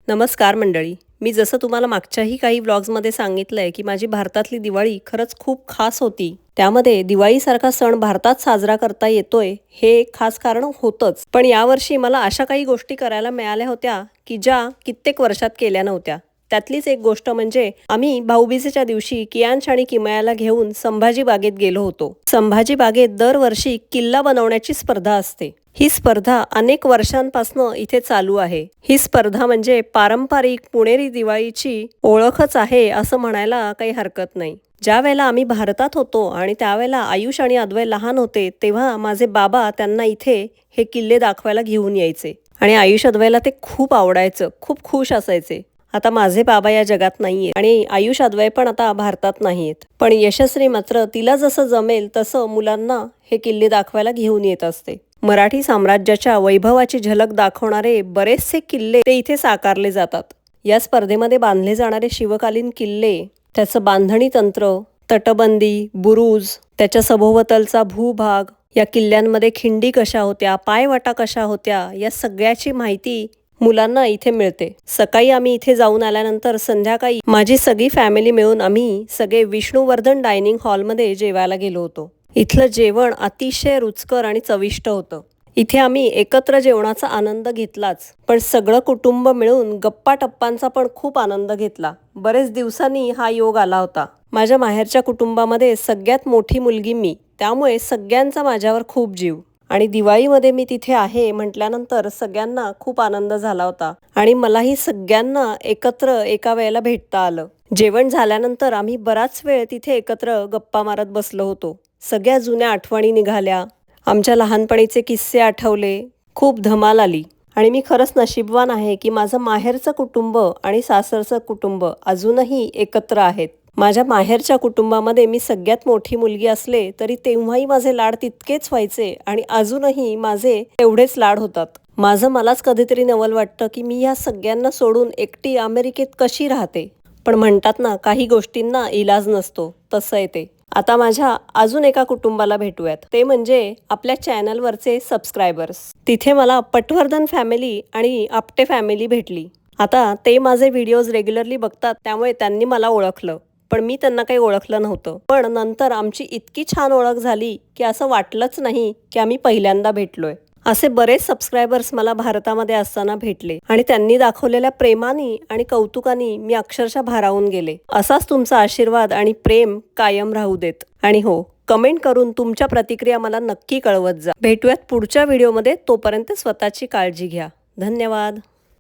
नमस्कार मंडळी. मी जसं तुम्हाला मागच्याही काही व्लॉग्समध्ये सांगितलंय की माझी भारतातली दिवाळी खरंच खूप खास होती. त्यामध्ये दिवाळीसारखा सण भारतात साजरा करता येतोय हे एक खास कारण होतंच. पण यावर्षी मला अशा काही गोष्टी करायला मिळाल्या होत्या की ज्या कित्येक वर्षात केल्या नव्हत्या. त्यातलीच एक गोष्ट म्हणजे आम्ही भाऊबीजेच्या दिवशी कियांश आणि किमयाला घेऊन संभाजी बागेत गेलो होतो. संभाजी बागेत दरवर्षी किल्ला बनवण्याची स्पर्धा असते. ही स्पर्धा अनेक वर्षांपासून इथे चालू आहे. ही स्पर्धा म्हणजे पारंपरिक पुणेरी दिवाळीची ओळखच आहे असं म्हणायला काही हरकत नाही. ज्या वेळेला आम्ही भारतात होतो आणि त्यावेळेला आयुष आणि अद्वय लहान होते तेव्हा माझे बाबा त्यांना इथे हे किल्ले दाखवायला घेऊन यायचे आणि आयुष अद्वयला ते खूप आवडायचं, खूप खुश असायचे. आता माझे बाबा या जगात नाहीये आणि आयुष अद्वय पण आता भारतात नाहीयेत. पण यशस्वी मात्र तिला जसं जमेल तसं मुलांना हे किल्ले दाखवायला घेऊन येत असते. मराठी साम्राज्याच्या वैभवाची झलक दाखवणारे बरेचसे किल्ले ते इथे साकारले जातात. या स्पर्धेमध्ये बांधले जाणारे शिवकालीन किल्ले, त्याचं बांधणी तंत्र, तटबंदी, बुरुज, त्याच्या सभोवतालचा भूभाग, या किल्ल्यांमध्ये खिंडी कशा होत्या, पायवाटा कशा होत्या, या सगळ्याची माहिती मुलांना इथे मिळते. सकाळी आम्ही इथे जाऊन आल्यानंतर संध्याकाळी माझी सगळी फॅमिली मिळून आम्ही सगळे विष्णुवर्धन डायनिंग हॉलमध्ये जेवायला गेलो होतो. इथलं जेवण अतिशय रुचकर आणि चविष्ट होतं. इथे आम्ही एकत्र जेवणाचा आनंद घेतलाच, पण सगळं कुटुंब मिळून गप्पा टप्पांचा पण खूप आनंद घेतला. बरेच दिवसांनी हा योग आला होता. माझ्या माहेरच्या कुटुंबामध्ये सगळ्यात मोठी मुलगी मी, त्यामुळे सगळ्यांचा माझ्यावर खूप जीव. आणि दिवाळीमध्ये मी तिथे आहे म्हटल्यानंतर सगळ्यांना खूप आनंद झाला होता आणि मलाही सगळ्यांना एकत्र एका वेळेला भेटता आलं. जेवण झाल्यानंतर आम्ही बराच वेळ तिथे एकत्र गप्पा मारत बसलो होतो. सगळ्या जुन्या आठवणी निघाल्या, आमच्या लहानपणीचे किस्से आठवले, खूप धमाल आली. आणि मी खरंच नशीबवान आहे की माझं माहेरचं कुटुंब आणि सासरचं कुटुंब अजूनही एकत्र आहेत. माझ्या माहेरच्या कुटुंबामध्ये मी सगळ्यात मोठी मुलगी असले तरी तेव्हाही माझे लाड तितकेच व्हायचे आणि अजूनही माझे तेवढेच लाड होतात. माझं मलाच कधीतरी नवल वाटतं की मी या सगळ्यांना सोडून एकटी अमेरिकेत कशी राहते. पण म्हणतात ना, काही गोष्टींना इलाज नसतो, तसं आहे ते. आता माझ्या अजून एका कुटुंबाला भेटूयात, ते म्हणजे आपल्या चॅनलवरचे सबस्क्रायबर्स. तिथे मला पटवर्धन फॅमिली आणि आपटे फॅमिली भेटली. आता ते माझे व्हिडिओज रेग्युलरली बघतात, त्यामुळे त्यांनी मला ओळखलं, पण मी त्यांना काही ओळखलं नव्हतं. पण नंतर आमची इतकी छान ओळख झाली की असं वाटलंच नाही की आम्ही पहिल्यांदा भेटलोय. असे बरेच सबस्क्रायबर्स मला भारतामध्ये असताना भेटले आणि त्यांनी दाखवलेल्या प्रेमाने आणि कौतुकाने मी अक्षरशः भारावून गेले. असाच तुमचा आशीर्वाद आणि प्रेम कायम राहू देत. आणि हो, कमेंट करून तुमच्या प्रतिक्रिया मला नक्की कळवत जा. भेटूयात पुढच्या व्हिडिओमध्ये. तोपर्यंत स्वतःची काळजी घ्या. धन्यवाद.